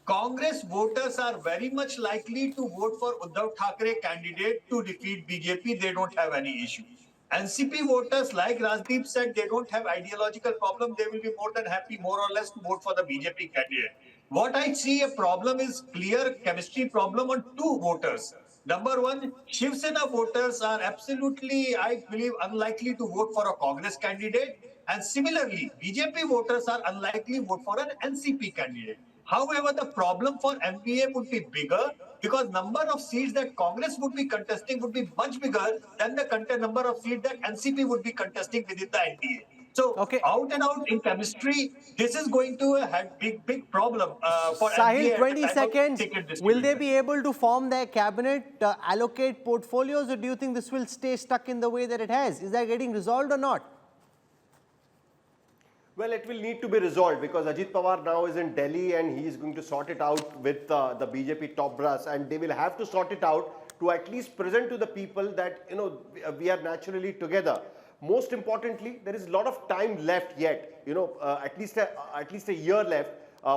Congress voters are very much likely to vote for Uddhav Thackeray candidate to defeat BJP. They don't have any issue. NCP voters, like Rajdeep said, they don't have ideological problem. They will be more than happy, more or less, to vote for the BJP candidate. What I see a problem is clear chemistry problem on two voters. Number one, Shiv Sena voters are absolutely, I believe, unlikely to vote for a Congress candidate. And similarly, BJP voters are unlikely to vote for an NCP candidate. However, the problem for MPA would be bigger because number of seats that Congress would be contesting would be much bigger than the number of seats that NCP would be contesting within the NDA. So, out and out in chemistry, this is going to have big problem for Sahil, MPA 20 at the time seconds. of ticket distribution. Will they be able to form their cabinet, allocate portfolios, or do you think this will stay stuck in the way that it has? Is that getting resolved or not? Well, it will need to be resolved because Ajit Pawar now is in Delhi and he is going to sort it out with the BJP top brass, and they will have to sort it out to at least present to the people that, you know, we are naturally together. Most importantly, there is a lot of time left yet, you know, at least a year left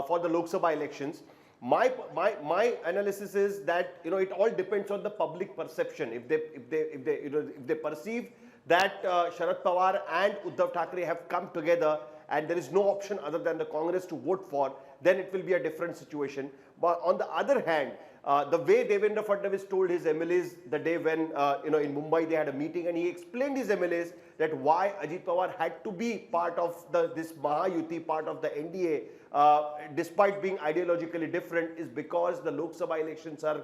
for the Lok Sabha elections. My analysis is that, you know, it all depends on the public perception. If they perceive that Sharad Pawar and Uddhav Thackeray have come together and there is no option other than the Congress to vote for, then it will be a different situation. But on the other hand, the way Devendra Fadnavis told his MLAs the day when, you know, in Mumbai they had a meeting, and he explained his MLAs that why Ajit Pawar had to be part of this Maha Yuti, part of the NDA, despite being ideologically different, is because the Lok Sabha elections are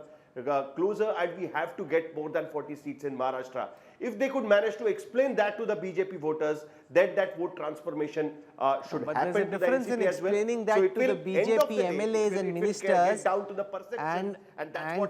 closer and we have to get more than 40 seats in Maharashtra. If they could manage to explain that to the BJP voters, then that vote transformation should but happen. there's a difference in explaining that to the BJP MLAs and ministers and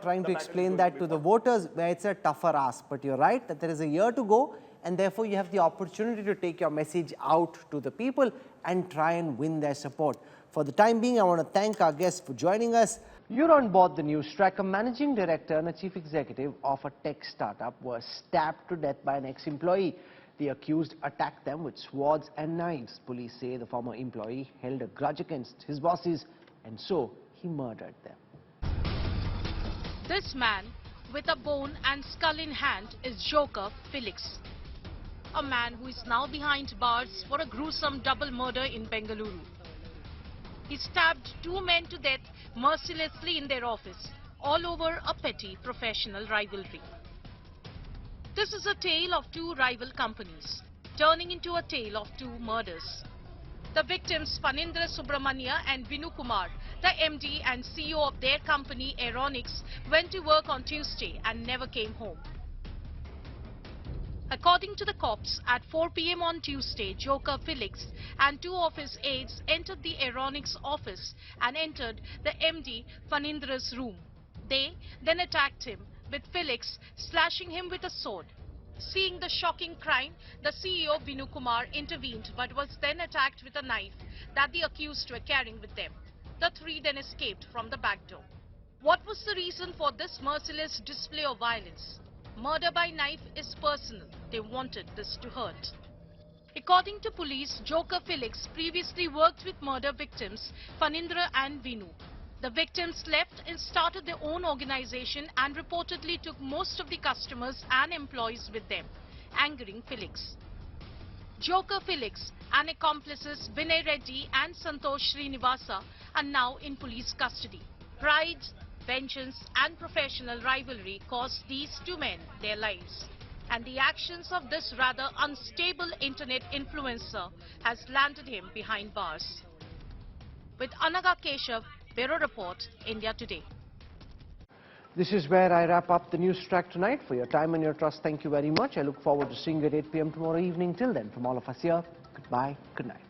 trying to explain that to the voters, where it's a tougher ask. But you're right that there is a year to go, and therefore you have the opportunity to take your message out to the people and try and win their support. For the time being, I want to thank our guests for joining us. You're on board the news track. A managing director and a chief executive of a tech startup were stabbed to death by an ex-employee. The accused attacked them with swords and knives. Police say the former employee held a grudge against his bosses, and so he murdered them. This man, with a bone and skull in hand, is Joker Felix, a man who is now behind bars for a gruesome double murder in Bengaluru. He stabbed two men to death mercilessly in their office, all over a petty professional rivalry. This is a tale of two rival companies, turning into a tale of two murders. The victims, Phanindra Subramania and Vinu Kumar, the MD and CEO of their company Aeronix, went to work on Tuesday and never came home. According to the cops, at 4 p.m. on Tuesday, Joker Felix and two of his aides entered the Aeronix office and entered the MD Phanindra's room. They then attacked him, with Felix slashing him with a sword. Seeing the shocking crime, the CEO Vinu Kumar intervened but was then attacked with a knife that the accused were carrying with them. The three then escaped from the back door. What was the reason for this merciless display of violence? Murder by knife is personal. They wanted this to hurt. According to police, Joker Felix previously worked with murder victims Phanindra and Vinu. The victims left and started their own organization and reportedly took most of the customers and employees with them, angering Felix. Joker Felix and accomplices Vinay Reddy and Santosh Srinivasa are now in police custody. Pride, vengeance and professional rivalry cost these two men their lives. And the actions of this rather unstable internet influencer has landed him behind bars. With Anaga Keshav, Bureau Report, India Today. This is where I wrap up the news track tonight. For your time and your trust, thank you very much. I look forward to seeing you at 8 p.m. tomorrow evening. Till then, from all of us here, goodbye, good night.